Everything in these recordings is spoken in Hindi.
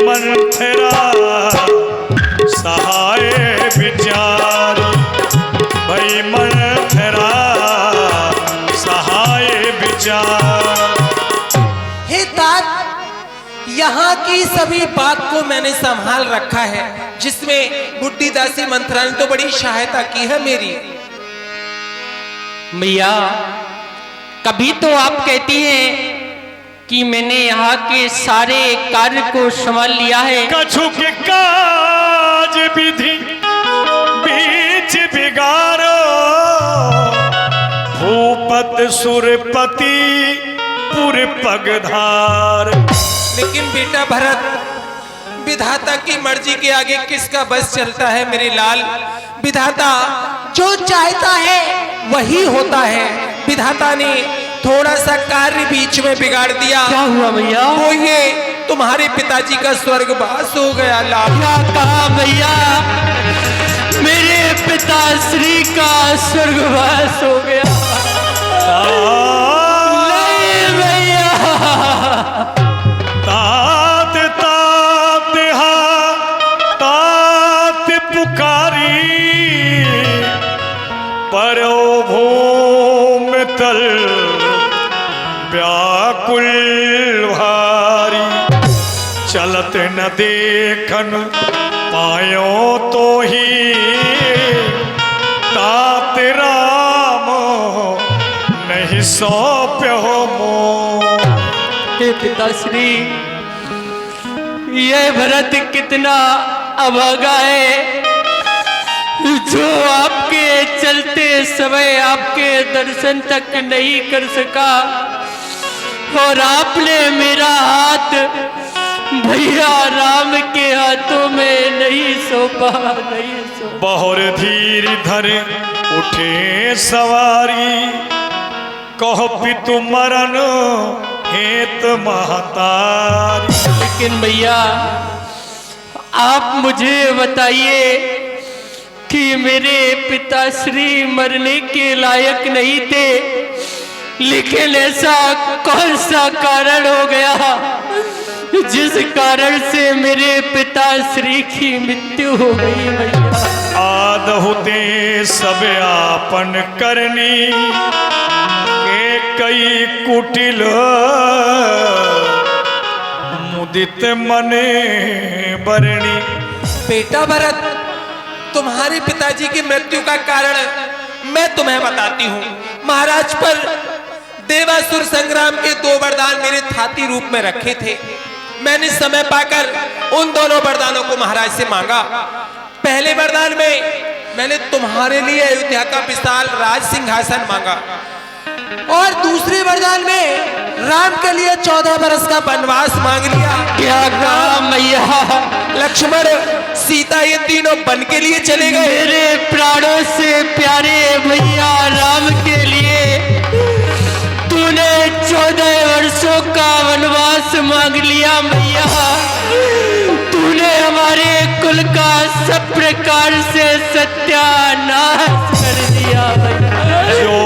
मंथरा सहाय विचार, भई मंथरा सहाय विचार। हे तात, यहाँ की सभी बात को मैंने संभाल रखा है, जिसमें बुड्ढी दासी मंथरा ने तो बड़ी सहायता की है मेरी। मैया, कभी तो आप कहती हैं कि मैंने यहाँ के सारे कार्य को संभाल लिया है। कछु के काज विधि बीच बिगारो, भूपत सुरपति पुर पगधार। लेकिन बेटा भरत, विधाता की मर्जी के आगे किसका बस चलता है मेरे लाल। विधाता जो चाहता है वही होता है। विधाता ने थोड़ा सा कार्य बीच में बिगाड़ दिया। क्या हुआ भैया? वो ये तुम्हारे पिताजी का स्वर्गवास हो गया लाल। क्या कहा भैया? मेरे पिताश्री का स्वर्गवास हो गया? नहीं भैया। तात तात हा तात पुकारी, परो भूम तल व्याकुल भारी। चलत न देखन पायो तो ही, तात राम नहीं सौंप्यो मोह। हे पिताश्री, ये भरत कितना अभागा है, जो आपके चलते समय आपके दर्शन तक नहीं कर सका, और आपने मेरा हाथ भैया राम के हाथों में नहीं सौंपा, नहीं सौंपा। बहुर धीर धर उठे सवारी, कहो पितु मरन हेत महतारी। लेकिन भैया, आप मुझे बताइए कि मेरे पिताश्री मरने के लायक नहीं थे, लेकिन ऐसा कौन सा कारण हो गया जिस कारण से मेरे पिताश्री की मृत्यु हो गई भैया? आदहुते सब आपन करनी, के कई कुटिल मुदित मने बरणी। बेटा भरत, तुम्हारे पिताजी की मृत्यु का कारण मैं तुम्हें बताती हूँ। महाराज पर देवासुर संग्राम के 2 वरदान मेरे थाती रूप में रखे थे। मैंने समय पाकर उन दोनों वरदानों को महाराज से मांगा। पहले वरदान में मैंने तुम्हारे लिए अयोध्या का विशाल राज सिंहासन मांगा, और दूसरे वरदान में राम के लिए 14 बरस का वनवास मांग लिया। क्या काम भैया? लक्ष्मण सीता ये तीनों वन के लिए चले गए। मेरे प्राणों से प्यारे भैया राम के लिए तूने 14 वर्षों का वनवास मांग लिया भैया। तूने हमारे कुल का सब प्रकार से सत्यानाश कर दिया भैया। जो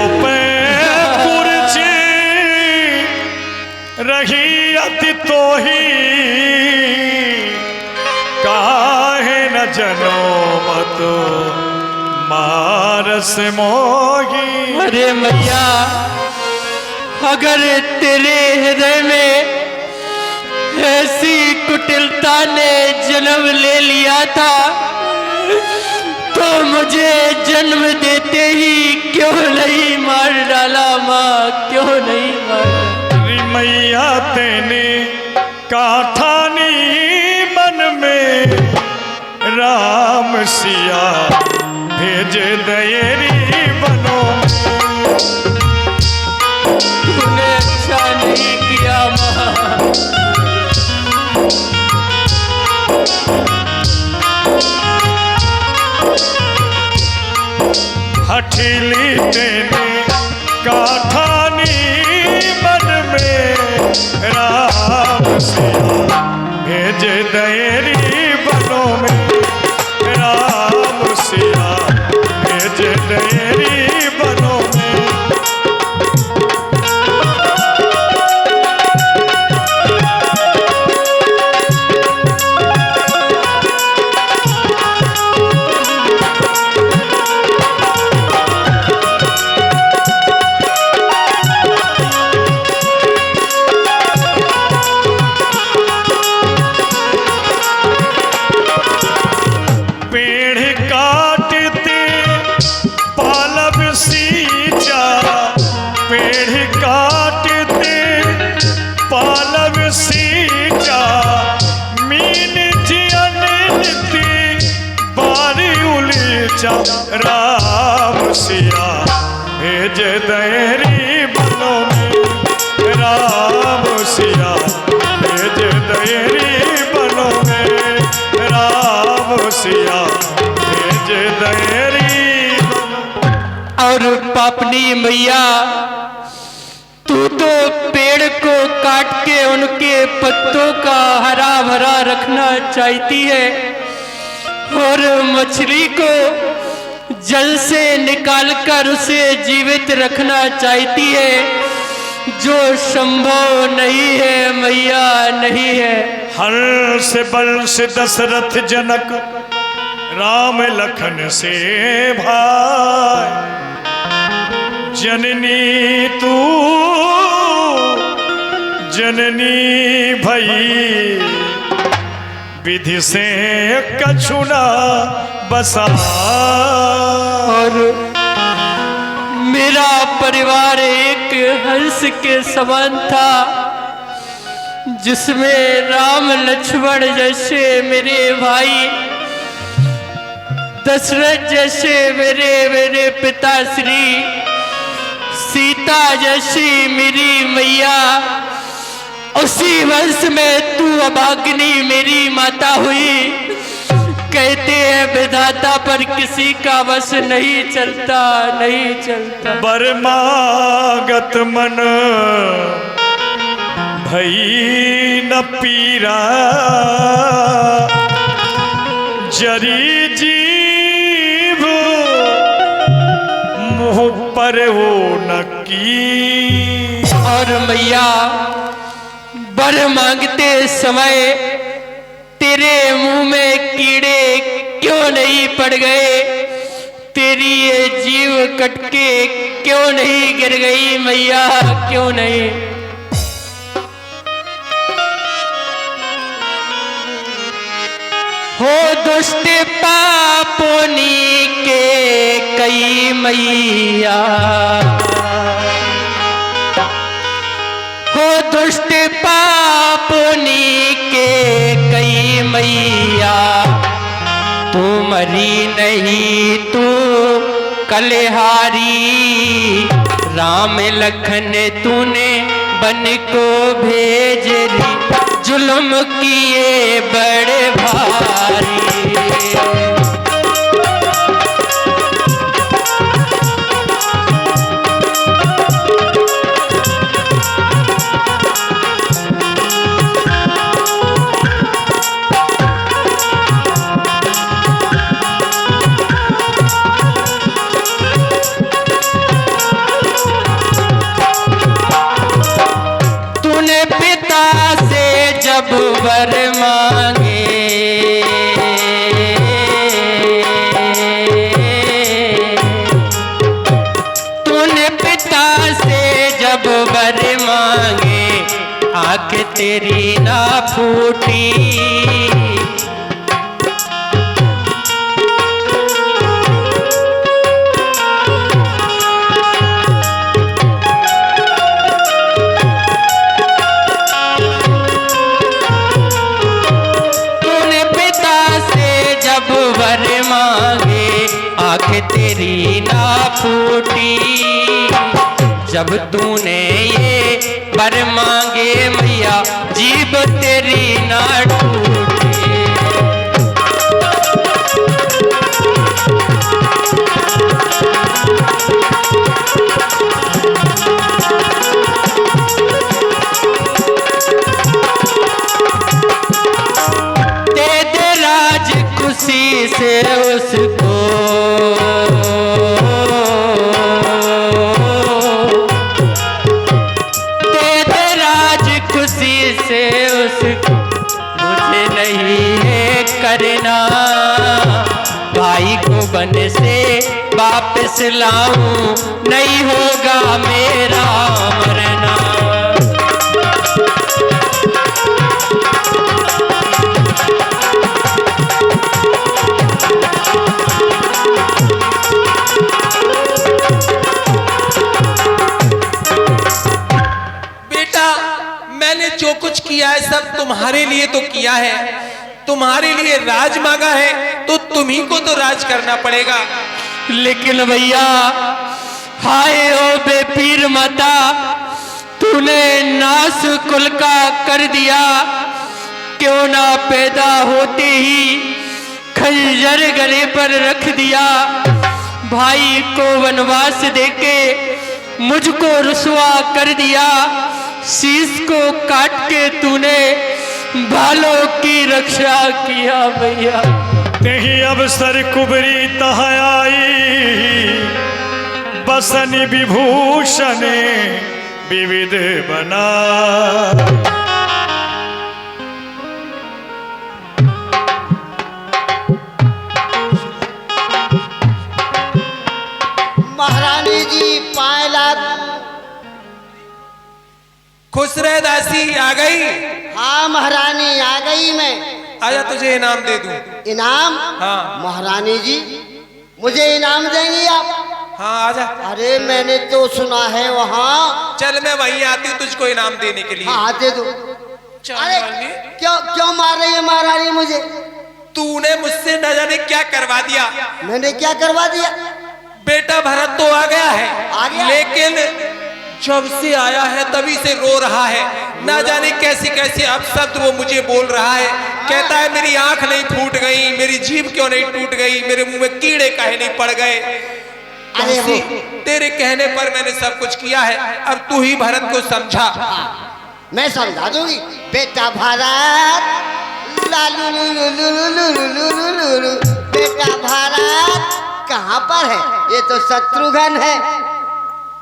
रही अति तो ही, काहे न जनो मत मारस मोही। अरे मैया, अगर तेरे हृदय में ऐसी कुटिलता ने जन्म ले लिया था, तो मुझे जन्म देते ही क्यों नहीं मार डाला माँ? क्यों नहीं मार डाला? मैया तेने काठानी मन में, राम सिया भेज दयरी बनो। तूने अच्छा नहीं किया माँ। हठीली तेने काठानी मन में, राम सिया भेज दयरी बनो में। राम सिया भेज दयरी बनो में। बच्चा राम सिया भेज दयरी बनों में राम सिया भेज दयरी बनों में राम सिया भेज दयरी। और पापनी मैया, तू तो पेड़ को काट के उनके पत्तों का हरा भरा रखना चाहती है और मछली को जल से निकालकर उसे जीवित रखना चाहती है, जो संभव नहीं है मैया, नहीं है। हर्ष बल से दशरथ जनक राम लखन से भाई, जननी तू जननी भई विधि से कछुना बसा। और मेरा परिवार एक हंस के समान था, जिसमें राम लक्ष्मण जैसे मेरे भाई, दशरथ जैसे मेरे पिताश्री, सीता जैसी मेरी मैया, उसी वंश में तू अभागिनी मेरी माता हुई। कहते हैं विधाता पर किसी का वश नहीं चलता, नहीं चलता। बरमागत मन भई न पीरा, जरी जीव मुँह पर हो न की। और मैया, वर मांगते समय तेरे मुंह में कीड़े क्यों नहीं पड़ गए, तेरी ये जीव कटके क्यों नहीं गिर गई मैया, क्यों नहीं? हो दुष्ट पापोनी के कई मैया, हो दुष्ट पापोनी के कई मैया, तू मरी नहीं तू कलहारी, राम लखन तूने बन को भेज दी, जुल्म किए बड़े भारी। जब वर मांगे, तूने पिता से जब वर मांगे, आंख तेरी ना फूटी। तेरी ना फूटी, जब तूने ये वर मांगे मैया, जीभ तेरी ना टूटी। दे दे राज खुशी से उसको, मुझे नहीं है करना, भाई को बन से वापस लाऊं, नहीं होगा मेरा मरना। जो कुछ किया है सब तुम्हारे लिए तो किया है, तुम्हारे लिए राज मांगा है तो तुम्ही को तो राज करना पड़ेगा। लेकिन भैया, हाय ओ बेपीर माता, तूने नास कुल का कर दिया। क्यों ना पैदा होते ही खंजर गले पर रख दिया। भाई को वनवास देके मुझको रुसवा कर दिया। शीश को काट के तूने बालों की रक्षा किया भैया। तेहि अवसर कुबरी तह आई, बसन विभूषण विविध बना। महारानी जी पाए लागू। खुश रह दासी, आ गई? हाँ महारानी आ गई मैं। आजा तुझे इनाम दे दूं। इनाम? हाँ। महारानी जी मुझे इनाम देंगी आप? हाँ आजा। अरे मैंने तो सुना है वहाँ। चल मैं वहीं आती हूँ तुझको इनाम देने के लिए। हाँ दे दो। चल अरे मालिनी। क्यों क्यों मार रही है महारानी मुझे? तूने मुझसे न जाने क्या करवा दिया। मैंने क्या करवा दिया? बेटा भरत तो आ गया है, आ गया? लेकिन जब से आया है तभी से रो रहा है। ना जाने कैसे कैसे अपशब्द वो मुझे बोल रहा है। कहता है मेरी आंख नहीं फूट गई, मेरी जीभ क्यों नहीं टूट गई, मेरे मुंह में कीड़े काहे नहीं पड़ गए। अरे वो तेरे कहने पर मैंने सब कुछ किया है, अब तू ही भरत को समझा। मैं समझा दूंगी। बेटा भारत लालू लू लू लू लू लू लू लू लू लू। बेटा भारत कहाँ पर है? ये तो शत्रुघ्न है।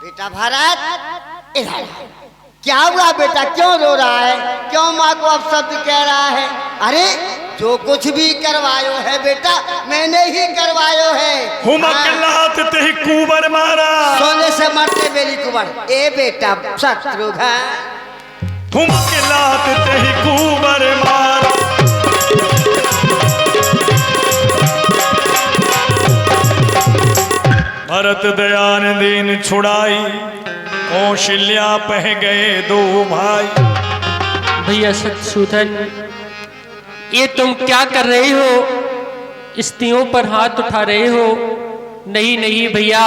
बेटा भारत इधर। क्या हुआ बेटा, क्यों रो रहा है? क्यों माँ को अपशब्द कह रहा है? अरे जो कुछ भी करवायो है बेटा मैंने ही करवायो है। हुमक लात तेहि कुबर मारा, सोने से मरते मेरी कुबर। ए बेटा शत्रुघ्न, हुमक लात तेहि कुबर मारा। भरत दयान दीन छुड़ाई, कौशल्या पह गए दो भाई। भैया शत्रुघ्न, ये तुम क्या कर रहे हो? स्त्रियों पर हाथ उठा रहे हो? नहीं नहीं भैया,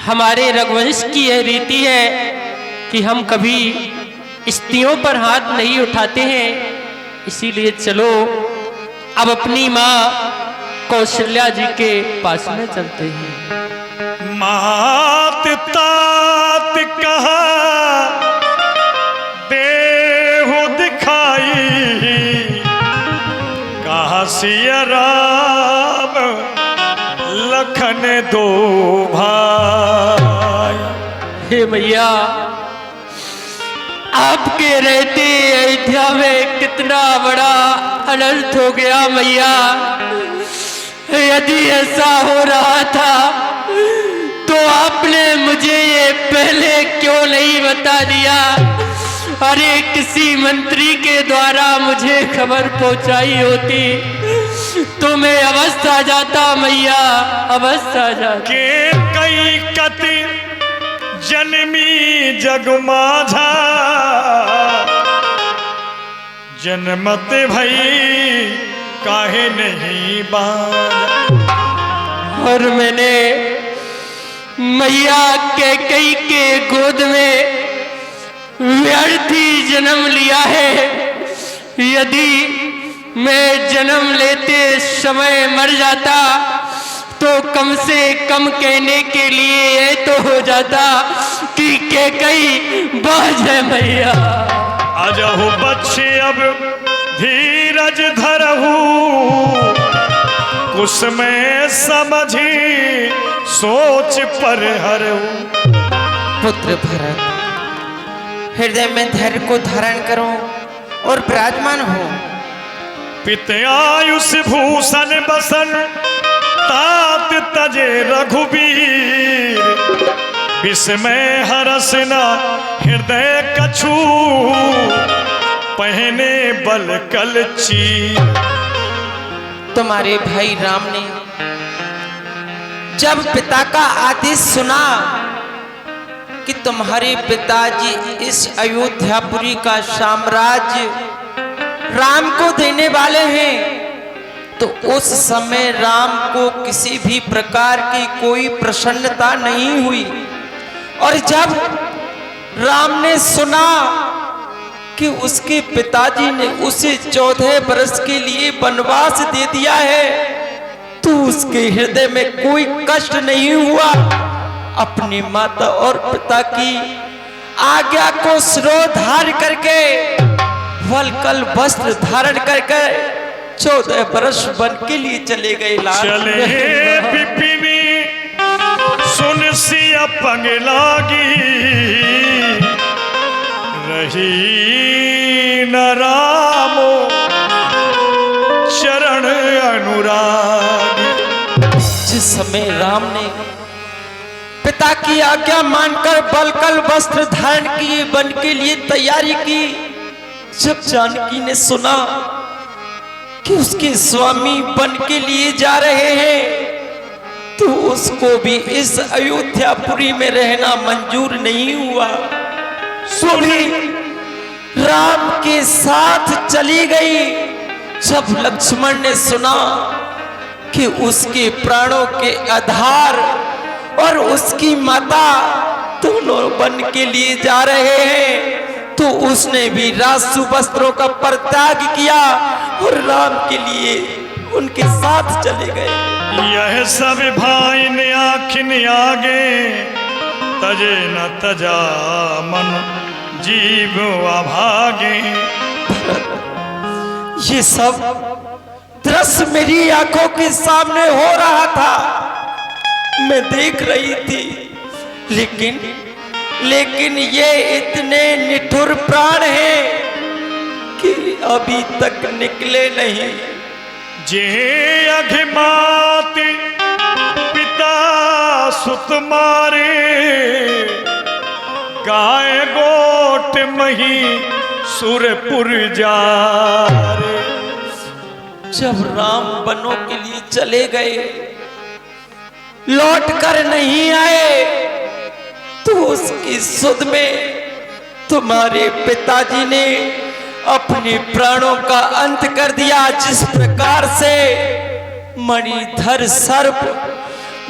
हमारे रघुवंश की यह रीति है कि हम कभी स्त्रियों पर हाथ नहीं उठाते हैं। इसीलिए चलो अब अपनी माँ कौशल्या जी के पास में चलते हैं। मात तात कहा देहु दिखाई, कहा सिया राम लखन दो भाई। हे मैया, आपके रहते अयोध्या में कितना बड़ा अनर्थ हो गया मैया। यदि ऐसा हो रहा था तो आपने मुझे ये पहले क्यों नहीं बता दिया? अरे किसी मंत्री के द्वारा मुझे खबर पहुंचाई होती तो मैं अवश्य आ जाता मैया, अवश्य आ जाता। के कई कति जन्मी जग माझा, जन्मत भई काहे नहीं बाजा। और मैंने मैया कैकेयी के गोद में व्यर्थी जन्म लिया है। यदि मैं जन्म लेते समय मर जाता तो कम से कम कहने के लिए ये तो हो जाता कि कैकेयी बाज है मैया। आजहु बच्चे अब धीरज धरहु, कुछ में समझी सोच पर हरहु। पुत्र भरत, हृदय में धैर्य को धारण करो और विराजमान हो। पितयायुष भूषण बसन तात तजे रघुबीर, विस्मय हरसना हृदय कछु, पहने बल कल चीर। तुम्हारे भाई राम ने जब पिता का आदेश सुना कि तुम्हारे पिताजी इस अयोध्यापुरी का साम्राज्य राम को देने वाले हैं, तो उस समय राम को किसी भी प्रकार की कोई प्रसन्नता नहीं हुई। और जब राम ने सुना कि उसके पिताजी ने उसे 14 वर्ष के लिए वनवास दे दिया है, तो उसके हृदय में कोई कष्ट नहीं हुआ। अपनी माता और पिता की आज्ञा को शिरोधार्य करके वलकल वस्त्र धारण करके 14 वर्ष वन के लिए चले गए। चले बिपिनी सुन सिया पंग लागी, रही न रामो चरण अनुरागी। जिस समय राम ने पिता की आज्ञा मानकर बलकल वस्त्र धारण किए वन के लिए तैयारी की, जब जानकी ने सुना कि उसके स्वामी वन के लिए जा रहे हैं, तो उसको भी इस अयोध्यापुरी में रहना मंजूर नहीं हुआ। सो भी राम के साथ चली गई। जब लक्ष्मण ने सुना कि उसके प्राणों के आधार और उसकी माता दोनों वन के लिए जा रहे हैं, तो उसने भी राजसु वस्त्रों का परित्याग किया और राम के लिए उनके साथ चले गए। यह सब भाई ने आखिन आगे, तजे न तजा मन जीव अभागे। ये सब दृश्य मेरी आंखों के सामने हो रहा था, मैं देख रही थी, लेकिन ये इतने निठुर प्राण हैं कि अभी तक निकले नहीं। जे अघिमाति पिता सुत मारे, गाय गोट मही सुरपुर जारे। जब राम वनों के लिए चले गए, लौट कर नहीं आए, तो उसकी सुध में तुम्हारे पिताजी ने अपने प्राणों का अंत कर दिया। जिस प्रकार से मणिधर सर्प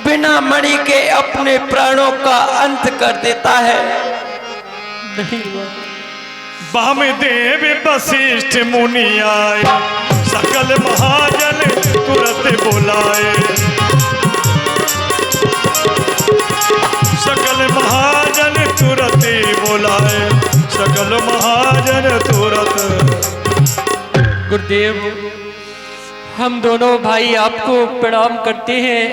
बिना मणि के अपने प्राणों का अंत कर देता है। वामदेव वशिष्ठ मुनि आए, सकल महाजन तुरंत बुलाए। सकल महाजन तुरंत बुलाए, सकल महाजन तुरंत। गुरुदेव, हम दोनों भाई आपको प्रणाम करते हैं।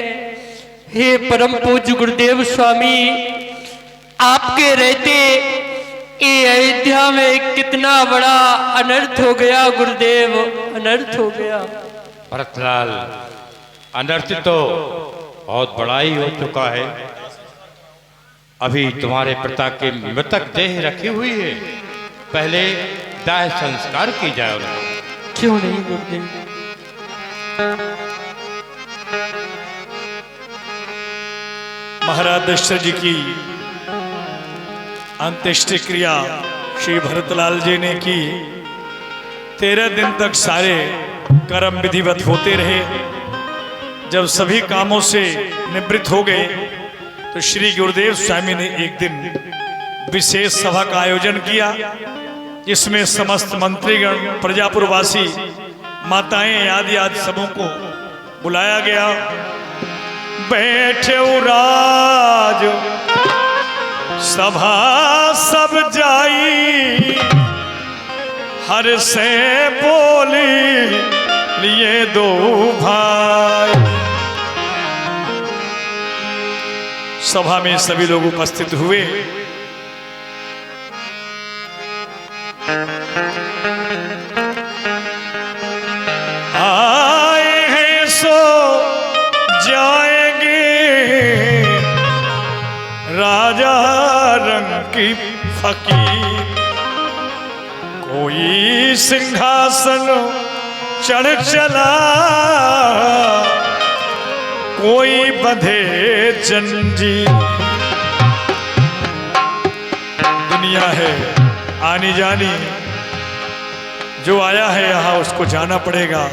हे परम पूज्य गुरुदेव स्वामी, आपके रहते ये अयोध्या में कितना बड़ा अनर्थ हो गया गुरुदेव, अनर्थ हो गया। भरतलाल, अनर्थ तो बहुत बड़ा ही हो चुका है। अभी तुम्हारे पिता की मृतक देह रखी हुई है, पहले दाह संस्कार की जाए उनका। क्यों नहीं गुरुदेव? महाराज दशरथ जी की अंत्येष्टि क्रिया श्री भरतलाल जी ने की। 13 दिन तक सारे कर्म विधिवत होते रहे। जब सभी कामों से निवृत्त हो गए, तो श्री गुरुदेव स्वामी ने एक दिन विशेष सभा का आयोजन किया, जिसमें समस्त मंत्रीगण, प्रजापुरवासी, माताएं आदि सबों को बुलाया गया। बैठे राज सभा सब जाई, हर से बोली लिए दो भाई। सभा में सभी लोग उपस्थित हुए। आए हैं सो जाएंगे, राजा रंग की फकीर। कोई सिंहासन चढ़ चला, कोई बंधे जंजीर। दुनिया है आनी जानी, जो आया है यहाँ उसको जाना पड़ेगा।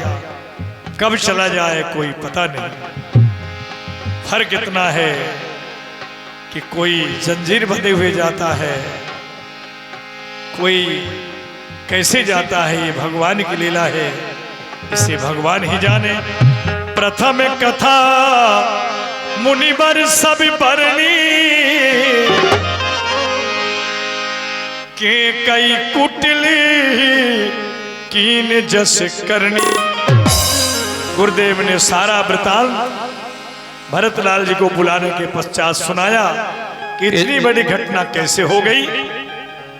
कब चला जाए कोई पता नहीं। फर्क इतना है कि कोई जंजीर बंधे हुए जाता है, कोई कैसे जाता है, ये भगवान की लीला है, इसे भगवान ही जाने। प्रथम कथा मुनिवर सब बरनी के कई कुटली कीन जस करनी। गुरुदेव ने सारा वृतांत भरतलाल जी को बुलाने के पश्चात सुनाया कि इतनी बड़ी घटना कैसे हो गई।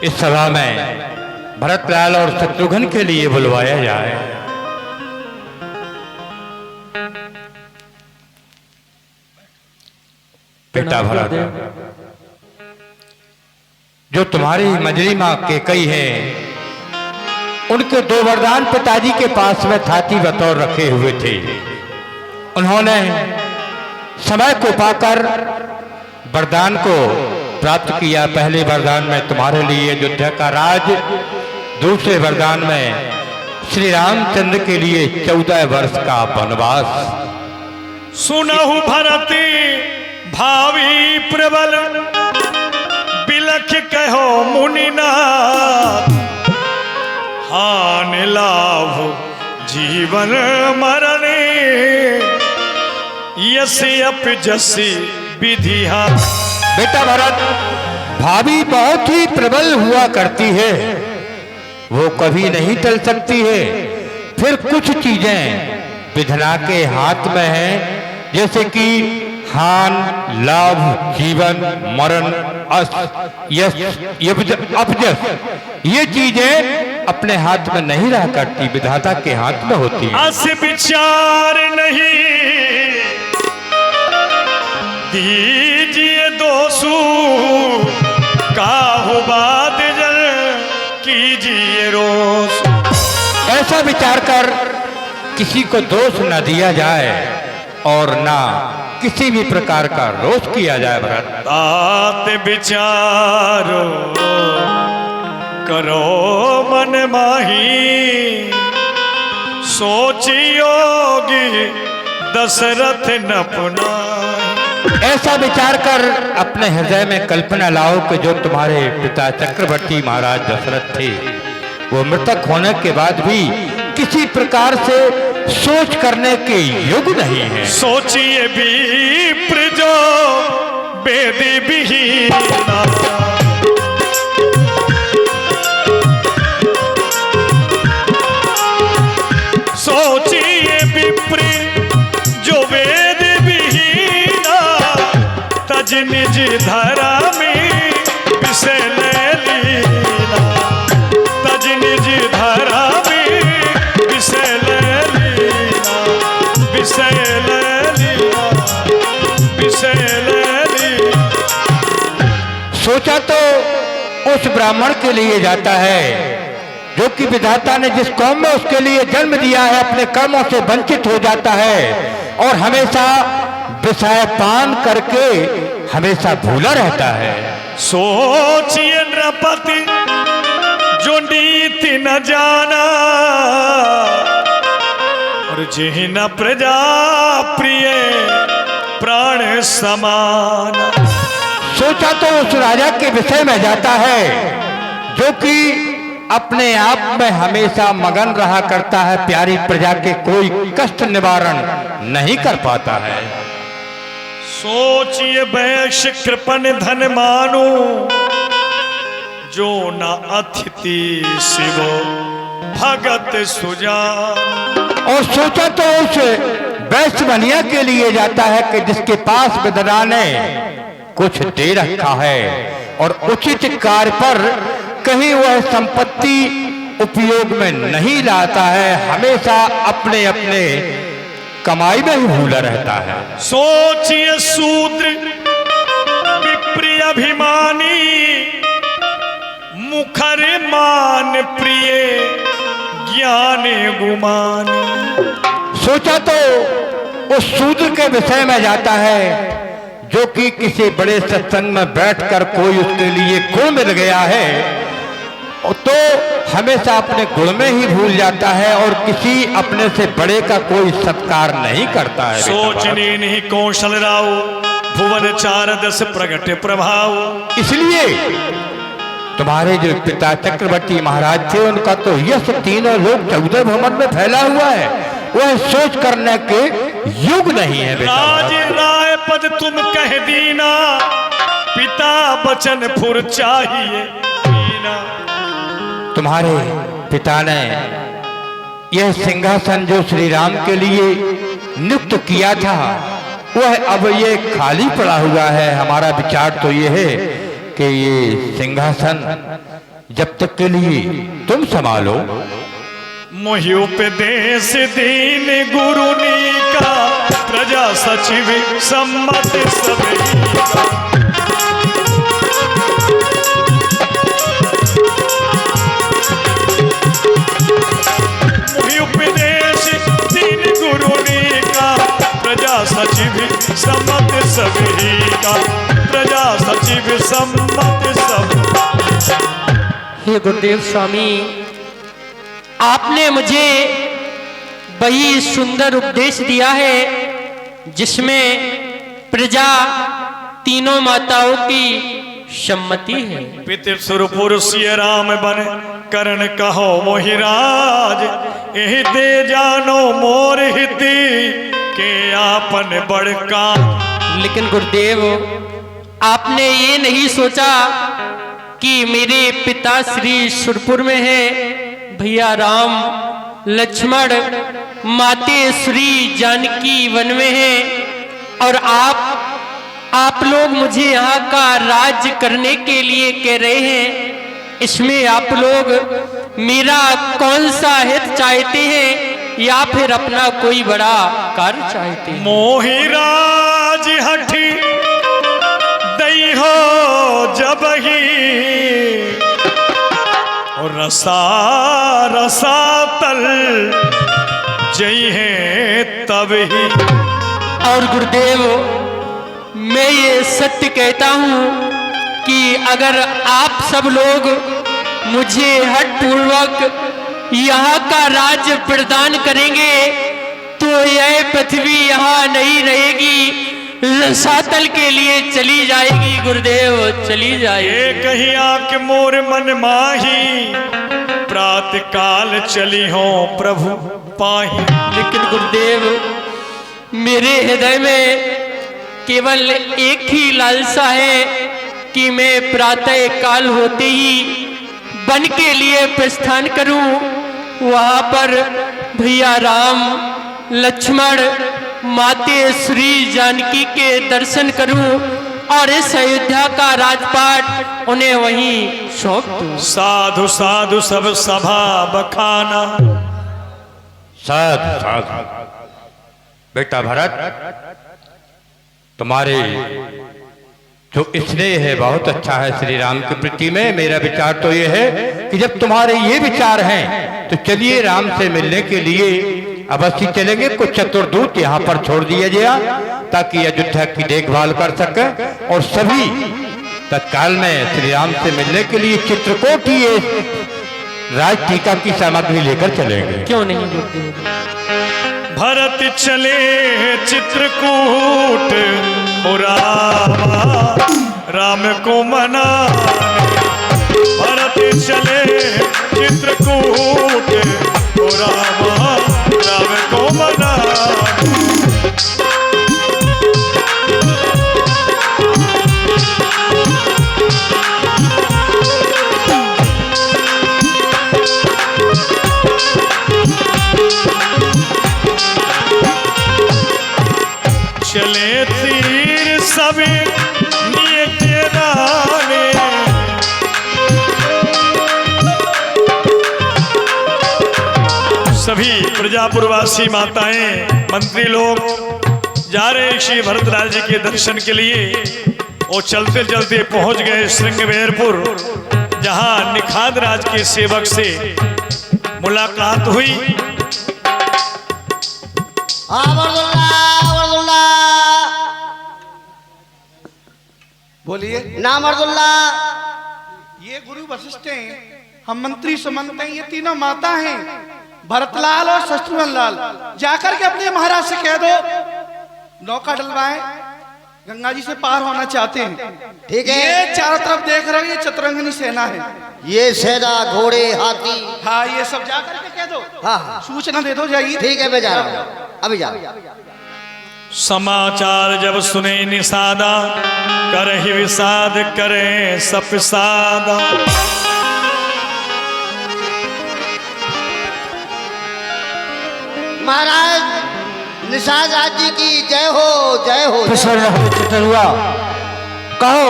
इस सभा में भरतलाल और शत्रुघ्न के लिए बुलवाया जाए। बेटा भरत, जो तुम्हारी मजरी मां केकई है, उनके 2 वरदान पिताजी के पास में थाती बतौर रखे हुए थे। उन्होंने समय को पाकर वरदान को प्राप्त किया। पहले वरदान में तुम्हारे लिए अयोध्या का राज, दूसरे वरदान में श्री रामचंद्र के लिए 14 वर्ष का वनवास। सुनहु भरती भावी प्रबल बिलख कहो मुनिनाथ, हान लाभ जीवन मरने यस अप जसी विधिहा। बेटा भरत, भाभी बहुत ही प्रबल हुआ करती है, वो कभी नहीं टल सकती है। फिर कुछ चीजें विधना के हाथ में हैं, जैसे कि हान लाभ जीवन मरण अस यश अपजस, ये चीजें अपने हाथ में नहीं रहा करती, विधाता के हाथ में होती है। अस विचार नहीं दीजिए दोषु काहु बाद जल कीजिए रोष। ऐसा विचार कर किसी को दोष न दिया जाए और ना किसी भी प्रकार का रोष किया जाए। भरत, तात विचारो करो मन माही, सोचियोगी दशरथ न पुनाहि। ऐसा विचार कर अपने हृदय में कल्पना लाओ कि जो तुम्हारे पिता चक्रवर्ती महाराज दशरथ थे, वो मृतक होने के बाद भी किसी प्रकार से सोच करने के योग्य नहीं है। सोचिए भी प्रजो वेदी विहीना, सोचिए विप्र जो वेद विहीना, तज निज धरा में विषय लीला, तज निज धरा में विषय लीला, विषय लीला, विषय लीला। सोचा तो उस ब्राह्मण के लिए जाता है जो कि विधाता ने जिस कौम में उसके लिए जन्म दिया है, अपने कर्मों से वंचित हो जाता है और हमेशा विषय पान करके हमेशा भूला रहता है। सोचिए नृपति जो नीति न जाना, और जिन प्रजा प्रिय प्राण समान। सोचा तो उस राजा के विषय में जाता है जो कि अपने आप में हमेशा मगन रहा करता है, प्यारी प्रजा के कोई कष्ट निवारण नहीं कर पाता है। सोचिए वैश्य कृपन धन मानो, जो न अतिथि शिवो भगत सुजान। और सोचा तो उस वैश्य बनिया के लिए जाता है कि जिसके पास विधना ने कुछ दे रखा है और उचित कार्य पर कहीं वह संपत्ति उपयोग में नहीं लाता है, हमेशा अपने अपने कमाई में ही भूला रहता है। सोचिए शूद्र विप्रिय अभिमानी, मुखर मान प्रिय ज्ञान गुमानी। सोचा तो उस शूद्र के विषय में जाता है जो कि किसी बड़े सत्संग में बैठकर कोई उसके लिए गुण मिल गया है तो हमेशा अपने गुण में ही भूल जाता है और किसी अपने से बड़े का कोई सत्कार नहीं करता है। सोचनी नहीं कौशल राव भुवन चार दस प्रगट प्रभाव। इसलिए तुम्हारे जो पिता चक्रवर्ती महाराज थे उनका तो यश तीनों लोग 14 भवन में फैला हुआ है, वह सोच करने के युग नहीं है बेटा। राज राय पद तुम कह दीना पिता बचन फुर चाहिए दीना। तुम्हारे पिता ने यह सिंहासन जो श्री राम के लिए नियुक्त किया था वह अब ये खाली पड़ा हुआ है। हमारा विचार तो ये है कि ये सिंहासन जब तक के लिए तुम संभालो। मोहि उपदेश दीन गुरुनी का प्रजा सचिव सम्मत सभी का। मोहि उपदेश दीन गुरुनी का प्रजा सचिव सम्मत सभी का। प्रजा सचिव सम्मत सब। हे गुरुदेव स्वामी, आपने मुझे वही सुंदर उपदेश दिया है जिसमें प्रजा तीनों माताओं की सम्मति है। पितृ सुरपुर सिय राम बन करण कहो मोहिराज। एहि दे जानो मोर हिति के आपन बड़का। लेकिन गुरुदेव, आपने ये नहीं सोचा कि मेरे पिता श्री सुरपुर में है, भैया राम लक्ष्मण माते श्री जानकी वन में है और आप लोग मुझे यहाँ का राज्य करने के लिए कह रहे हैं। इसमें आप लोग मेरा कौन सा हित चाहते हैं या फिर अपना कोई बड़ा कार्य चाहते हैं? मोहिराज हठी दई हो जब ही और रसा रसा तल जई है तब ही। और गुरुदेव, मैं ये सत्य कहता हूँ कि अगर आप सब लोग मुझे हठपूर्वक यहाँ का राज्य प्रदान करेंगे तो यह पृथ्वी यहाँ नहीं रहेगी, रसातल के लिए चली जाएगी गुरुदेव, चली जाएगी। ये कहीं आके मोर मन माही प्रातः काल चली हो प्रभु पाही। लेकिन गुरुदेव, मेरे हृदय में केवल एक ही लालसा है कि मैं प्रातः काल होते ही वन के लिए प्रस्थान करूं, वहां पर भैया राम लक्ष्मण माते श्री जानकी के दर्शन करूं और इस अयोध्या का राजपाट उन्हें वहीं सौंप दूं। साधु साधु सब सभा बखाना। साधु साधु। बेटा भरत, तुम्हारे जो स्नेह है बहुत अच्छा है श्री राम के प्रति में। मेरा विचार तो ये है कि जब तुम्हारे ये विचार हैं तो चलिए राम से मिलने के लिए अवश्य चलेंगे। कुछ चतुर्दूत यहाँ पर छोड़ दिया गया ताकि अयोध्या की देखभाल कर सके और सभी तत्काल में श्री राम से मिलने के लिए चित्रकूट की राज टीका की सामग्री लेकर चलेंगे। क्यों नहीं गुरुदेव? भरत चले चित्रकूट रामा राम को मनाने। भरत चले चित्रकूट रामा राम को मनाने। चले तीर सभी निये के राने। सभी प्रजापुरवासी माताएं मंत्री लोग जा रहे श्री भरतलाल जी के दर्शन के लिए और चलते चलते पहुंच गए श्रृंगवेरपुर, जहां निखाद राज के सेवक से मुलाकात हुई। बोलिए। नाम अर्जुल्ला। ये गुरु वशिष्ठ हैं, हम मंत्री सुमंत हैं, ये तीनों माता हैं, भरतलाल और शत्रुघ्न लाल। जाकर के अपने महाराज से कह दो नौका डलवाएं, गंगा जी से पार होना चाहते हैं। ठीक है। ये चारों तरफ देख रहे हो, ये चतुरंगनी सेना है। ये सेना, घोड़े, हाथी। हाँ, ये सब जाकर के कह दो। हाँ हाँ सूचना दे दो, जाइए। ठीक है, मैं जा रहा हूँ, अभी जा रहा हूँ। समाचार जब सुने निषादा, करहि विषाद करे सपसादा। महाराज निषाद राज जी की जय हो, जय हो। प्रसन्न हो चतुरुआ, कहो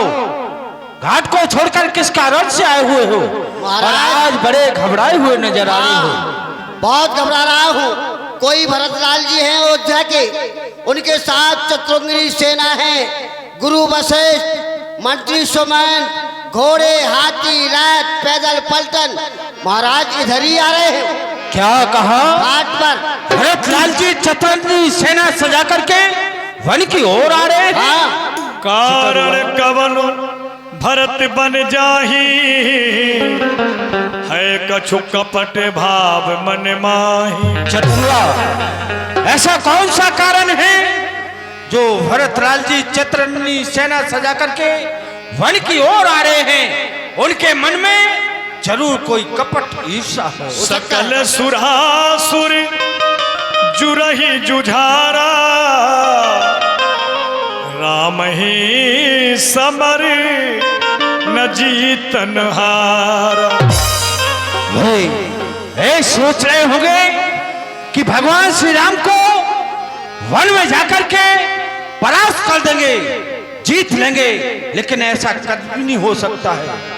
घाट को छोड़कर किस कारण से आए हुए हो? और आज बड़े घबराए हुए नजर आ रहे हो। बहुत घबरा रहा हूँ। कोई भरतलाल जी हैं अयोध्या के, उनके साथ चतुरंगिनी सेना है, गुरु वशिष्ठ, मंत्री सुमन, घोड़े, हाथी, रथ, पैदल पलटन। महाराज इधर ही आ रहे हैं क्या कहा? घाट पर। भरतलाल जी चतुरंगी सेना सजा करके वन की ओर आ रहे हैं। हाँ, कारण कवन भरत बन जाही, है कछु कपट भाव मन माही। चतुरुआ, ऐसा कौन सा कारण है जो भरतलाल जी चतुरंगी सेना सजा करके वन की ओर आ रहे हैं? उनके मन में जरूर कोई कपट ईर्षा है। सकल सुरासुर जुरही जुझारा, राम ही समर न जीतन हारा। वे सोच रहे होंगे कि भगवान श्री राम को वन में जाकर के परास्त कर देंगे, जीत लेंगे, लेकिन ऐसा कभी नहीं हो सकता है।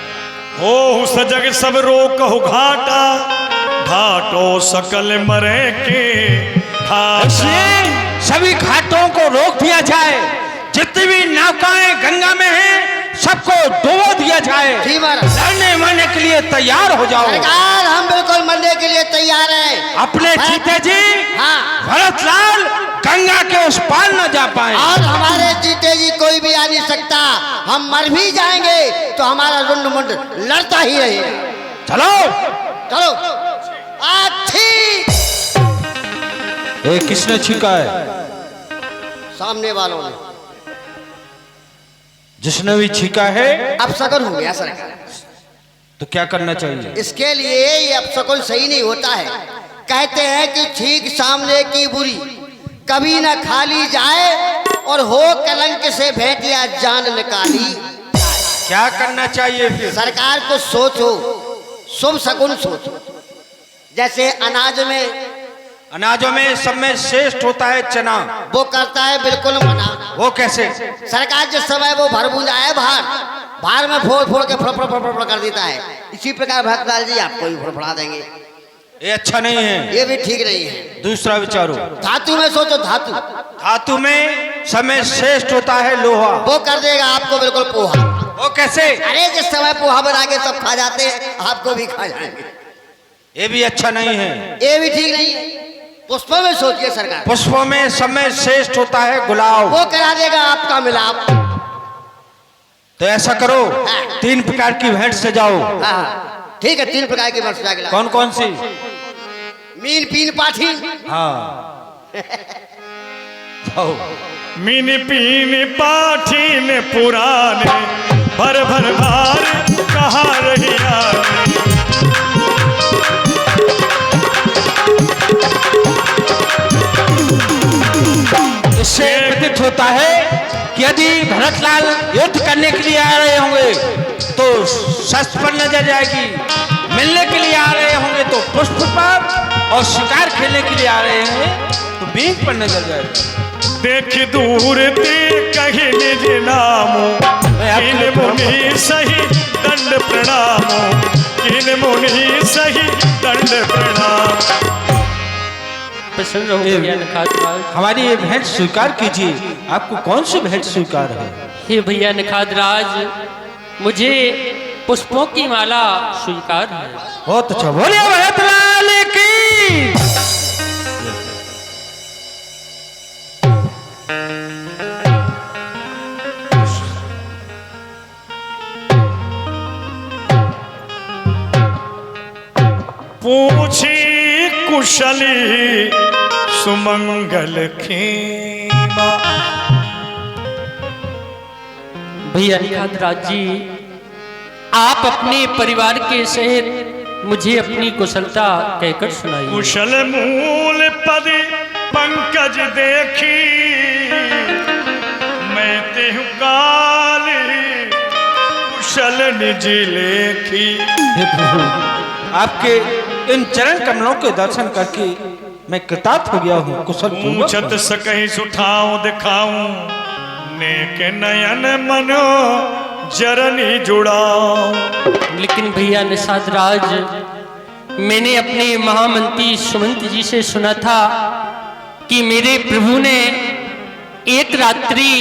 हो सजग सब रोकहु घाटा, घाटो सकल मरे के घाटा। इसलिए सभी घाटों को रोक दिया जाए, जितनी भी नौकाएं गंगा में हैं सबको डुबो दिया जाए। जी महाराज। लड़ने मरने के लिए तैयार हो जाओ। सरकार, हम बिल्कुल मरने के लिए तैयार हैं। अपने जीते जी हाँ। भरतलाल गंगा के उस पार न जा पाए। और हमारे जीते जी कोई भी आ नहीं सकता। हम मर भी जाएंगे तो हमारा रुंड मुंड लड़ता ही रहेगा। चलो चलो। आठी ये किसने छीका है? सामने वालों ने। जिसने भी छीका है अपशकुन हो गया सरकार। तो क्या करना चाहिए? इसके लिए ये अपशकुन सही नहीं होता है। कहते हैं कि ठीक सामने की बुरी कभी न खाली जाए, और हो कलंक से भेंटिया जान निकाली। क्या करना चाहिए फिर? सरकार को सोचो, शुभ शकुन सोचो। जैसे अनाजों में सब में श्रेष्ठ होता है चना। वो करता है बिल्कुल मना। वो कैसे? सरकार जिस समय वो भरभूज आए भार में फोड़ फोड़ के फड़ कर देता है। इसी प्रकार भरतलाल जी आपको भी फड़फड़ा देंगे। ये अच्छा नहीं है, ये भी ठीक नहीं है। दूसरा विचारो। धातु में सोचो, धातु। धातु में सब में श्रेष्ठ होता है लोहा। वो कर देगा आपको बिल्कुल पोहा। वो कैसे? अरे जिस समय पोहा बना के सब खा जाते हैं, आपको भी खा जाएंगे। ये भी अच्छा नहीं है। ये भी ठीक नहीं है। पुष्पों में सोचिए सरकार। पुष्पों में सब में श्रेष्ठ होता है गुलाब। वो करा देगा आपका मिलाप। तो ऐसा करो, 3 प्रकार की भेंट सजाओ। हाँ, ठीक है। 3 प्रकार की भेंट सजा के लाओ। कौन कौन सी? मीन पीन पाठी। हाँ मीन पीन पाठीन पुराने, भर भर भार कहाँ रहिया। इससे प्रतीत होता है कि यदि भरतलाल युद्ध करने के लिए आ रहे होंगे तो शस्त्र पर नजर जाएगी, मिलने के लिए आ रहे होंगे तो पुष्प पर, और शिकार खेलने के लिए आ रहे हैं तो बीज पर नजर जाएगी। देख दूर ते कहीं निज नामो, किन मुनि सही दंड प्रणामो, किन मुनि सही दंड प्रणाम। प्रसन्न रहो भैया नखात राज। हमारी ये भेंट स्वीकार कीजिए। आपको कौन सी भेंट स्वीकार है? हे भैया नखात राज, मुझे पुष्पों की माला स्वीकार है। बहुत अच्छा, बोलिए भरतलाल की। कुशली सुमंगल खेमा। भैया निखातराज जी, आप अपने परिवार के सहित मुझे अपनी कुशलता कहकर सुनाइए। कुशल मूल पद पंकज देखी, मैं तेहु काल कुशल निज लेखी। हे प्रभु, आपके इन चरण कमलों के दर्शन करके मैं कृतार्थ हो गया हूँ। कुशल पूर्वक ऊंचत सकहीं सुठाऊं दिखाऊं, नेक नयन मनो जरनी जुड़ाऊं। लेकिन भैया निषाद राज, मैंने अपने महामंत्री सुमंत जी से सुना था कि मेरे प्रभु ने एक रात्रि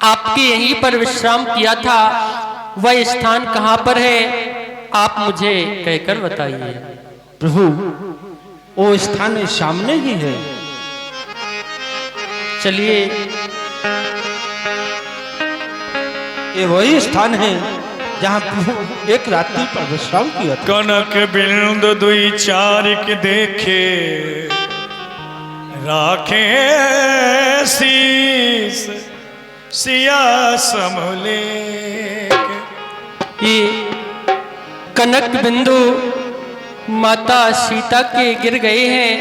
आपके यहीं पर विश्राम किया था। वह स्थान कहाँ पर है, आप मुझे कहकर बताइए। प्रभु, वो स्थान सामने ही है। चलिए, ये वही स्थान है जहाँ प्रभु एक रात्रि पर विश्राम किया था। कनक बिंद दुई चारिक देखे, राखे शीस सिया समले। ये कनक बिंदु माता सीता के गिर गए हैं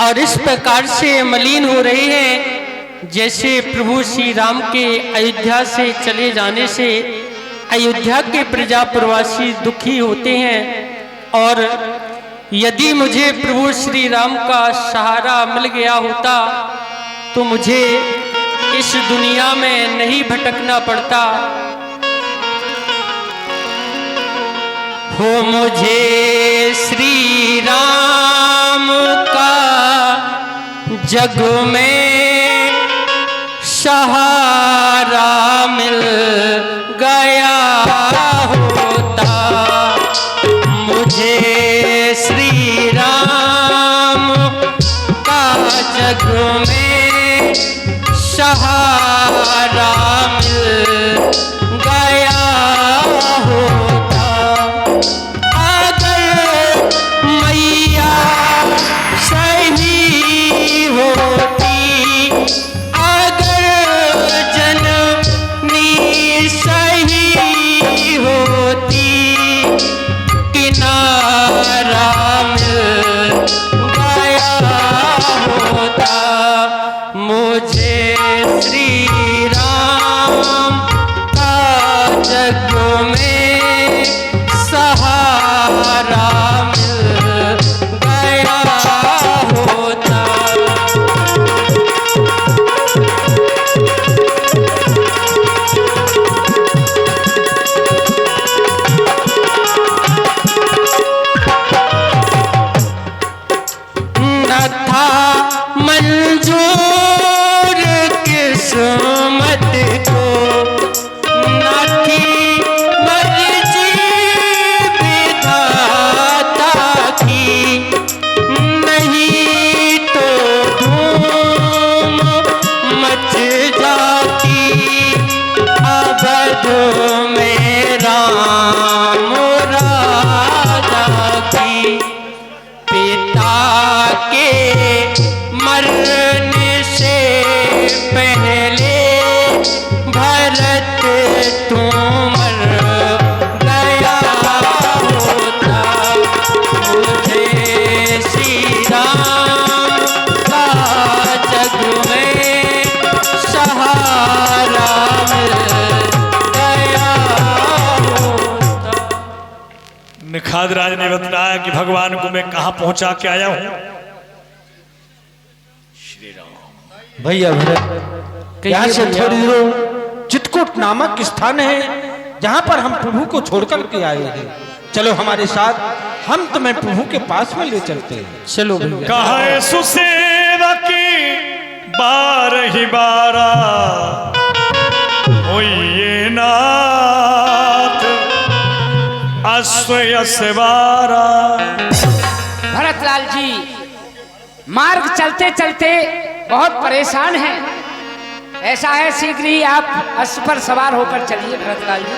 और इस प्रकार से मलिन हो रहे हैं जैसे प्रभु श्री राम के अयोध्या से चले जाने से अयोध्या के प्रजा प्रवासी दुखी होते हैं। और यदि मुझे प्रभु श्री राम का सहारा मिल गया होता तो मुझे इस दुनिया में नहीं भटकना पड़ता। हो मुझे श्री राम का जग में सहारा मिल गया होता, मुझे श्री राम का जग में सहारा मिल गया होता। अगर मैया सही होती, सही होती, किनारा मिल गया होता, मुझे श्री राम का जग में सहारा मिल गया होता। मंजूर किस्मत को न थी मर्जी विधाता की, नहीं तो धूम मच जाती अवध में राम राजा की। पिता के मरने से पहले भरत तू मर गया होता, मुझे श्री राम का जग में सहारा मिल गया होता। निखातराज ने बताया कि भगवान को मैं कहाँ पहुंचा के आया हूँ। भैया भरत, यहाँ से थोड़ी दूर चित्रकूट नामक स्थान है जहाँ पर हम प्रभु को छोड़कर के आए हैं। चलो हमारे साथ, हम तुम्हें प्रभु के पास में ले चलते हैं। चलो भैया। कहा सुसेवकी बारही बारा होइए नाथ अश्वय सवारा। भरतलाल जी, मार्ग चलते चलते बहुत परेशान हैं। ऐसा है, शीघ्र ही आप अश्व पर सवार होकर चलिए भरतलाल जी।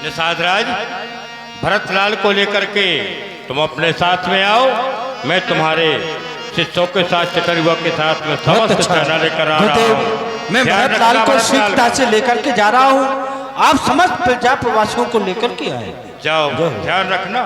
निषाद राज, भरतलाल को लेकर के तुम अपने साथ में आओ, मैं तुम्हारे शिष्यों के साथ चतुर्युगा के साथ में समस्त सेना लेकर आ रहा हूँ। मैं ध्यान भरतलाल रखना को भरतलाल। शीघ्रता से लेकर के जा रहा हूँ। आप समस्त प्रजा प्रवासियों को लेकर के आए। जाओ, ध्यान रखना।